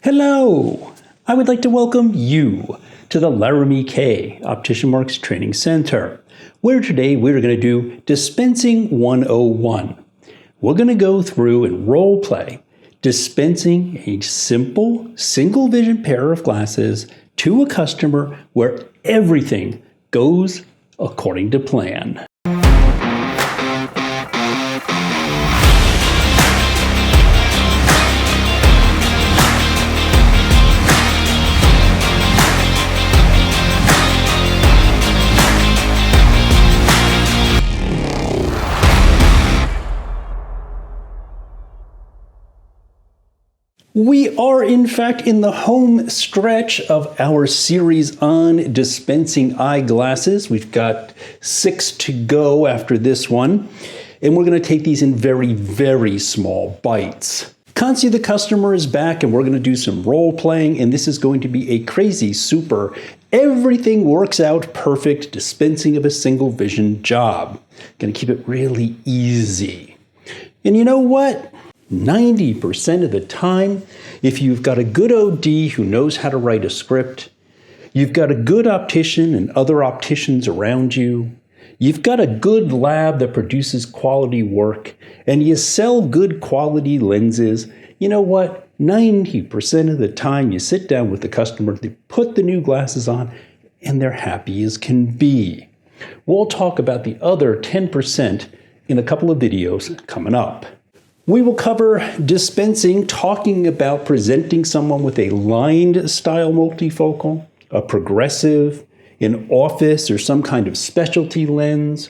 Hello! I would like to welcome you to the Laramy-K Optician Marks Training Center, where today we're going to do Dispensing 101. We're going to go through and role play dispensing a simple single vision pair of glasses to a customer where everything goes according to plan. We are, in fact, in the home stretch of our series on dispensing eyeglasses. We've got 6 to go after this one, and we're going to take these in very, very small bites. Kansi the customer is back, and we're going to do some role playing, and this is going to be a crazy, super, everything works out perfect dispensing of a single vision job. Going to keep it really easy. And you know what? 90% of the time, if you've got a good OD who knows how to write a script, you've got a good optician and other opticians around you, you've got a good lab that produces quality work, and you sell good quality lenses, you know what? 90% of the time you sit down with the customer, they put the new glasses on, and they're happy as can be. We'll talk about the other 10% in a couple of videos coming up. We will cover dispensing, talking about presenting someone with a lined style multifocal, a progressive, an office or some kind of specialty lens.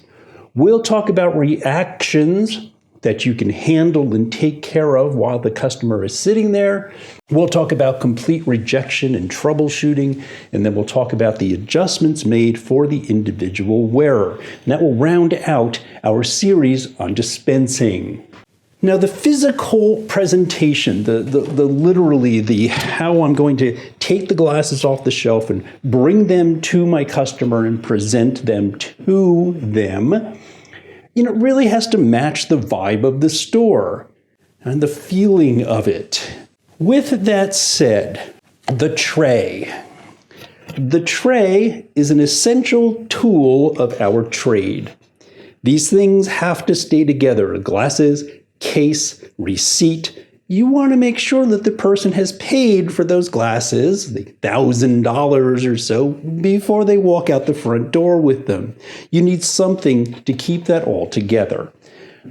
We'll talk about reactions that you can handle and take care of while the customer is sitting there. We'll talk about complete rejection and troubleshooting, and then we'll talk about the adjustments made for the individual wearer. And that will round out our series on dispensing. Now, the physical presentation, literally the how I'm going to take the glasses off the shelf and bring them to my customer and present them to them, really has to match the vibe of the store and the feeling of it. With that said, the tray. The tray is an essential tool of our trade. These things have to stay together. Glasses, case, receipt. You want to make sure that the person has paid for those glasses, the $1,000 or so, before they walk out the front door with them. You need something to keep that all together.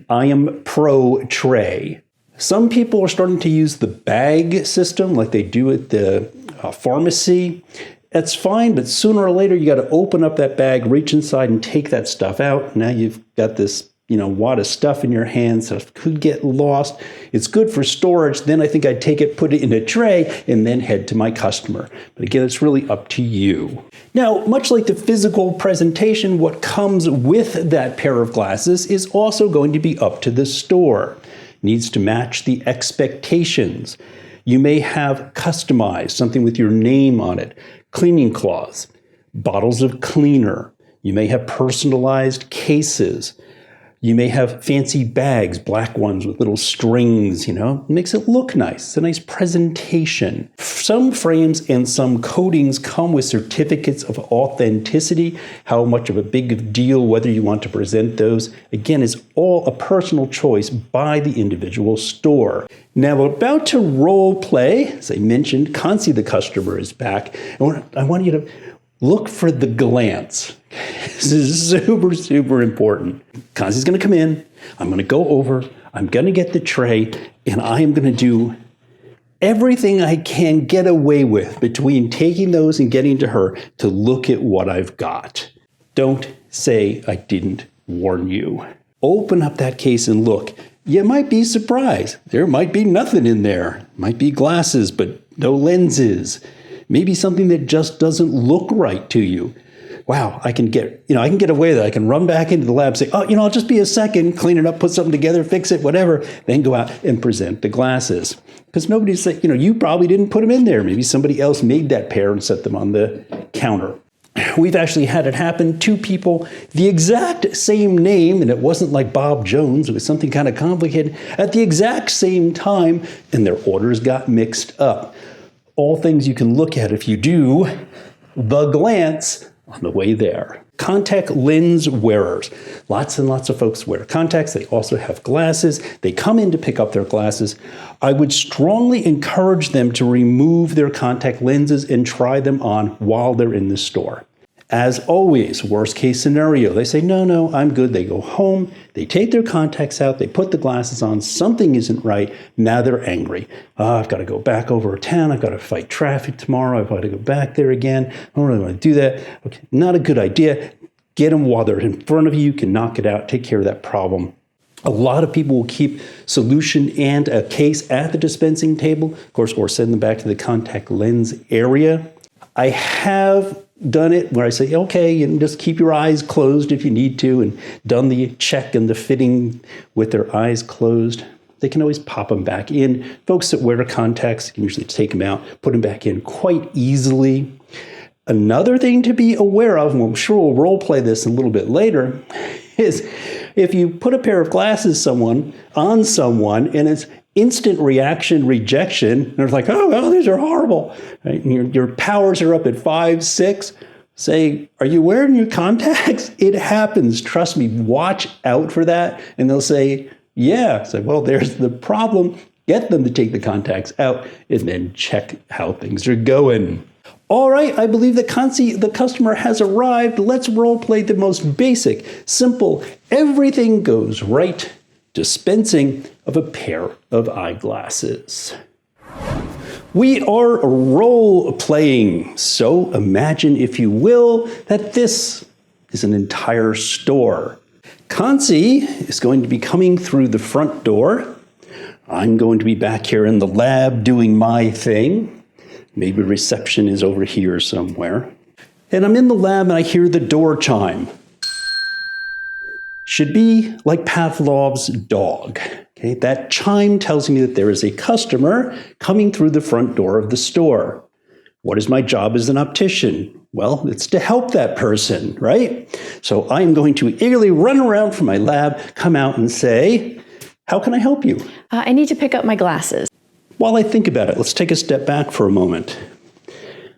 I am pro tray. Some people are starting to use the bag system like they do at the pharmacy. That's fine, but sooner or later you got to open up that bag, reach inside and take that stuff out. Now you've got this wad of stuff in your hands that could get lost. It's good for storage. Then I think I'd take it, put it in a tray, and then head to my customer. But again, it's really up to you. Now, much like the physical presentation, what comes with that pair of glasses is also going to be up to the store. It needs to match the expectations. You may have customized something with your name on it, cleaning cloths, bottles of cleaner. You may have personalized cases. You may have fancy bags, black ones with little strings, It makes it look nice. It's a nice presentation. Some frames and some coatings come with certificates of authenticity. How much of a big deal, whether you want to present those, again, is all a personal choice by the individual store. Now, we're about to role play. As I mentioned, Kansi the customer is back. I want you to look for the glance. This is super, super important. Kansi's going to come in. I'm going to go over. I'm going to get the tray. And I am going to do everything I can get away with between taking those and getting to her to look at what I've got. Don't say I didn't warn you. Open up that case and look. You might be surprised. There might be nothing in there. Might be glasses, but no lenses. Maybe something that just doesn't look right to you. Wow, I can get away with that. I can run back into the lab, say, I'll just be a second, clean it up, put something together, fix it, whatever, then go out and present the glasses. Because nobody's saying, you probably didn't put them in there. Maybe somebody else made that pair and set them on the counter. We've actually had it happen. 2 people, the exact same name, and it wasn't like Bob Jones, it was something kind of complicated, at the exact same time, and their orders got mixed up. All things you can look at if you do the glance on the way there. Contact lens wearers. Lots and lots of folks wear contacts. They also have glasses. They come in to pick up their glasses. I would strongly encourage them to remove their contact lenses and try them on while they're in the store. As always, worst case scenario, they say, no, I'm good. They go home, they take their contacts out, they put the glasses on, something isn't right. Now they're angry. I've got to go back over town. I've got to fight traffic tomorrow. I've got to go back there again. I don't really want to do that. Okay, not a good idea. Get them while they're in front of you. You can knock it out, take care of that problem. A lot of people will keep solution and a case at the dispensing table, of course, or send them back to the contact lens area. I have done it where I say, okay, and just keep your eyes closed if you need to, and done the check and the fitting with their eyes closed. They can always pop them back in. Folks that wear contacts can usually take them out, put them back in quite easily. Another thing to be aware of, and I'm sure we'll role play this a little bit later, is if you put a pair of glasses on someone and it's instant reaction rejection, they're like, oh, well, these are horrible. Right? And your powers are up at 5, 6. Say, are you wearing your contacts? It happens. Trust me, watch out for that. And they'll say, yeah. Say, well, there's the problem. Get them to take the contacts out and then check how things are going. All right, I believe that the customer has arrived. Let's role play the most basic, simple, everything goes right dispensing of a pair of eyeglasses. We are role playing, so imagine, if you will, that this is an entire store. Kansi is going to be coming through the front door. I'm going to be back here in the lab doing my thing. Maybe reception is over here somewhere. And I'm in the lab and I hear the door chime. Should be like Pavlov's dog. Okay, that chime tells me that there is a customer coming through the front door of the store. What is my job as an optician? Well, it's to help that person, right? So I am going to eagerly run around from my lab, come out and say, how can I help you? I need to pick up my glasses. While I think about it, let's take a step back for a moment.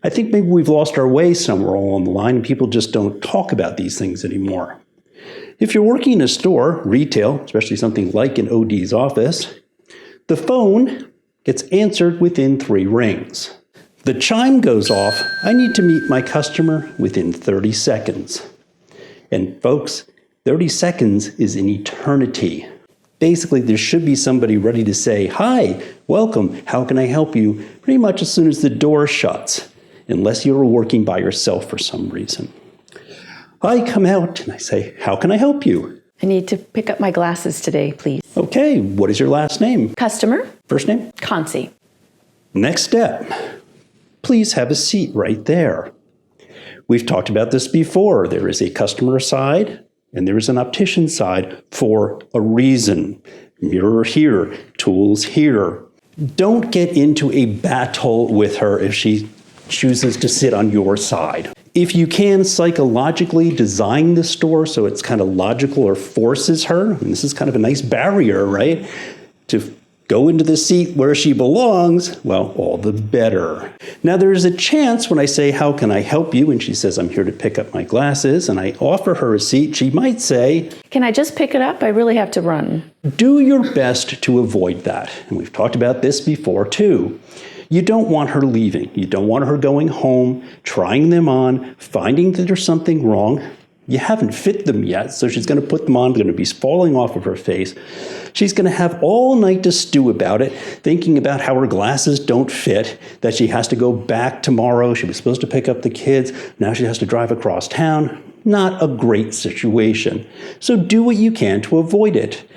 I think maybe we've lost our way somewhere along the line and people just don't talk about these things anymore. If you're working in a store, retail, especially something like an OD's office, the phone gets answered within 3 rings. The chime goes off, I need to meet my customer within 30 seconds. And folks, 30 seconds is an eternity. Basically, there should be somebody ready to say, hi, welcome, how can I help you? Pretty much as soon as the door shuts, unless you're working by yourself for some reason. I come out and I say, how can I help you? I need to pick up my glasses today, please. Okay, what is your last name? Customer. First name? Kansi. Next step. Please have a seat right there. We've talked about this before. There is a customer side and there is an optician side for a reason. Mirror here, tools here. Don't get into a battle with her if she chooses to sit on your side. If you can psychologically design the store so it's kind of logical or forces her, and this is kind of a nice barrier, right, to go into the seat where she belongs, well, all the better. Now, there's a chance when I say, how can I help you? And she says, I'm here to pick up my glasses, and I offer her a seat, she might say, can I just pick it up? I really have to run. Do your best to avoid that. And we've talked about this before, too. You don't want her leaving. You don't want her going home, trying them on, finding that there's something wrong. You haven't fit them yet, so she's going to put them on, they're going to be falling off of her face. She's going to have all night to stew about it, thinking about how her glasses don't fit, that she has to go back tomorrow. She was supposed to pick up the kids. Now she has to drive across town. Not a great situation. So do what you can to avoid it.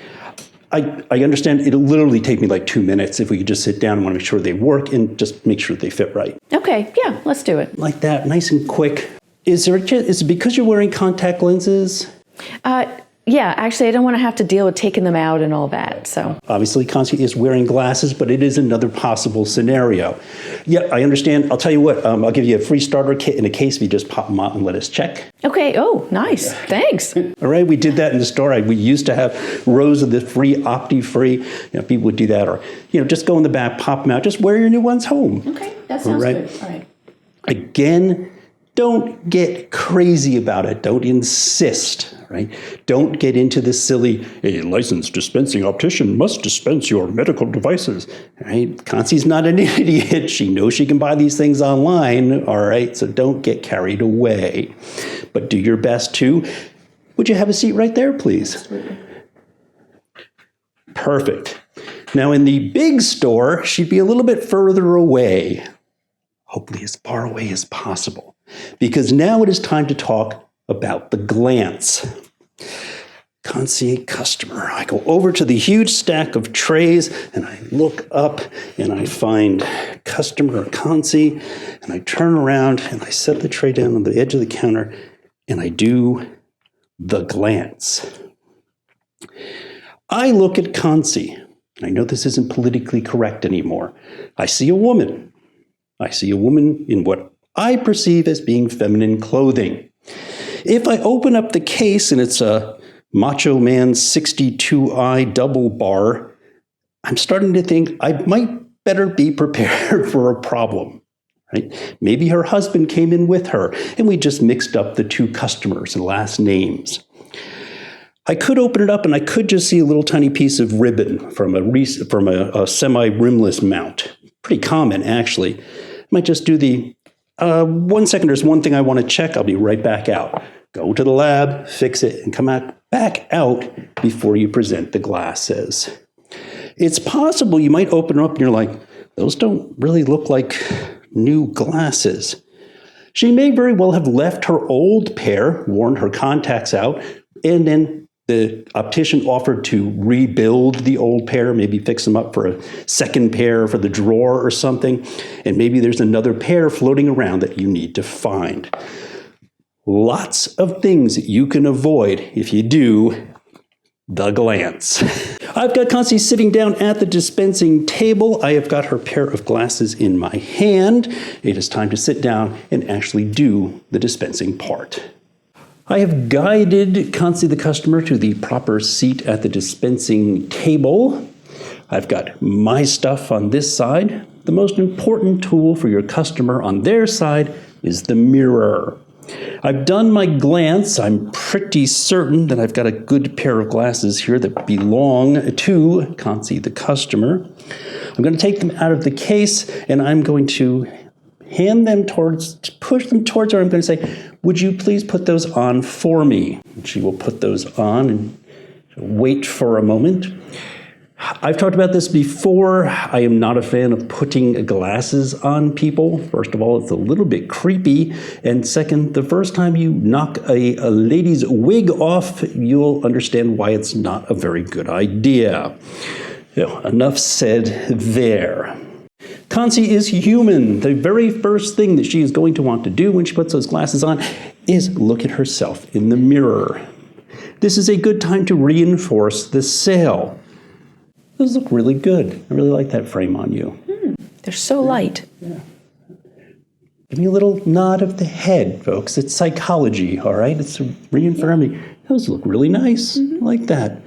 I understand it'll literally take me like 2 minutes if we could just sit down and want to make sure they work and just make sure they fit right. Okay, yeah, let's do it. Like that, nice and quick. Is it because you're wearing contact lenses? Yeah, actually, I don't want to have to deal with taking them out and all that, so. Obviously, Constance is wearing glasses, but it is another possible scenario. Yeah, I understand. I'll tell you what, I'll give you a free starter kit in a case if you just pop them out and let us check. Okay, oh, nice, thanks. All right, we did that in the store. We used to have rows of the free, Opti-free. People would do that, or just go in the back, pop them out, just wear your new ones home. Okay, that sounds good. All right. Again, don't get crazy about it. Don't insist, right? Don't get into the silly, a licensed dispensing optician must dispense your medical devices, right? Constie's not an idiot. She knows she can buy these things online, all right? So don't get carried away. But do your best too. Would you have a seat right there, please? Absolutely. Perfect. Now in the big store, she'd be a little bit further away. Hopefully as far away as possible. Because now it is time to talk about the glance. Concierge customer. I go over to the huge stack of trays and I look up and I find customer or concierge and I turn around and I set the tray down on the edge of the counter and I do the glance. I look at concierge. I know this isn't politically correct anymore. I see a woman. I see a woman in what I perceive as being feminine clothing. If I open up the case and it's a Macho Man 62i double bar, I'm starting to think I might better be prepared for a problem. Right? Maybe her husband came in with her and we just mixed up the two customers and last names. I could open it up and I could just see a little tiny piece of ribbon from a semi-rimless mount. Pretty common, actually. I might just do the 1 second, there's one thing I want to check. I'll be right back out. Go to the lab, fix it, and come back out before you present the glasses. It's possible you might open them up and you're like, those don't really look like new glasses. She may very well have left her old pair, worn her contacts out, and then the optician offered to rebuild the old pair, maybe fix them up for a second pair for the drawer or something. And maybe there's another pair floating around that you need to find. Lots of things that you can avoid if you do the glance. I've got Constance sitting down at the dispensing table. I have got her pair of glasses in my hand. It is time to sit down and actually do the dispensing part. I have guided Constance the customer to the proper seat at the dispensing table. I've got my stuff on this side. The most important tool for your customer on their side is the mirror. I've done my glance. I'm pretty certain that I've got a good pair of glasses here that belong to Constance the customer. I'm going to take them out of the case and I'm going to push them towards her. I'm going to say, would you please put those on for me? And she will put those on and wait for a moment. I've talked about this before. I am not a fan of putting glasses on people. First of all, it's a little bit creepy. And second, the first time you knock a lady's wig off, you'll understand why it's not a very good idea. Enough said there. Constance is human. The very first thing that she is going to want to do when she puts those glasses on is look at herself in the mirror. This is a good time to reinforce the sale. Those look really good. I really like that frame on you. They're so light. Yeah. Give me a little nod of the head, folks. It's psychology, all right? It's reaffirming. Those look really nice. I like that.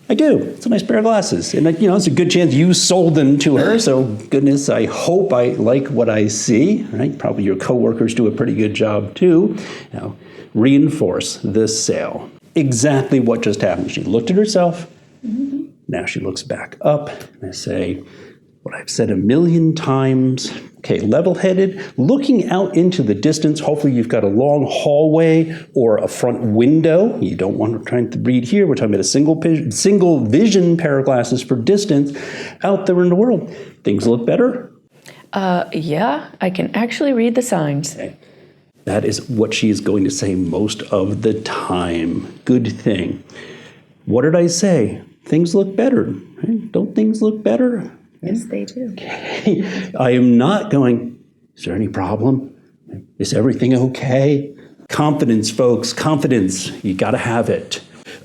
I do. It's a nice pair of glasses. And, it's a good chance you sold them to her. So, goodness, I hope I like what I see. Right? Probably your coworkers do a pretty good job, too. Now, reinforce the sale. Exactly what just happened. She looked at herself. Now she looks back up. And I say, what I've said a million times. Okay, level-headed, looking out into the distance. Hopefully you've got a long hallway or a front window. You don't want to try to read here. We're talking about a single vision pair of glasses for distance out there in the world. Things look better? Yeah, I can actually read the signs. Okay. That is what she is going to say most of the time. Good thing. What did I say? Things look better. Right? Don't things look better? Yes, they do. Okay. I am not going, is there any problem? Is everything okay? Confidence, folks, confidence. You got to have it.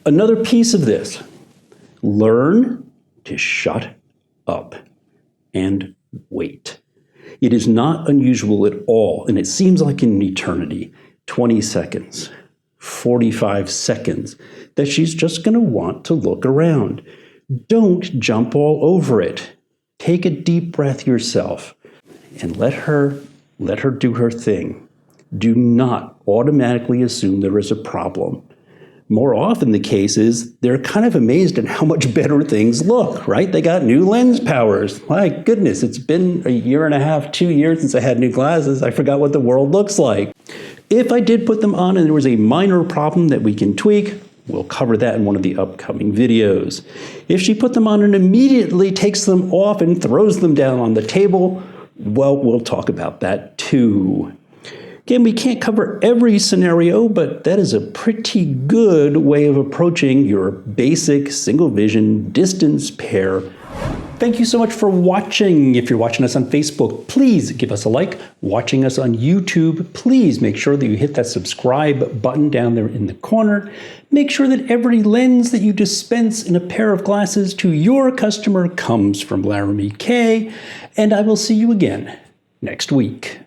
Another piece of this, learn to shut up and wait. It is not unusual at all, and it seems like an eternity, 20 seconds, 45 seconds, that she's just going to want to look around. Don't jump all over it. Take a deep breath yourself and let her do her thing. Do not automatically assume there is a problem. More often the case is they're kind of amazed at how much better things look, right? They got new lens powers. My goodness, it's been a year and a half, 2 years since I had new glasses. I forgot what the world looks like. If I did put them on and there was a minor problem that we can tweak, we'll cover that in one of the upcoming videos. If she put them on and immediately takes them off and throws them down on the table, well, we'll talk about that too. Again, we can't cover every scenario, but that is a pretty good way of approaching your basic single vision distance pair. Thank you so much for watching. If you're watching us on Facebook, please give us a like. Watching us on YouTube, please make sure that you hit that subscribe button down there in the corner. Make sure that every lens that you dispense in a pair of glasses to your customer comes from Laramy-K, and I will see you again next week.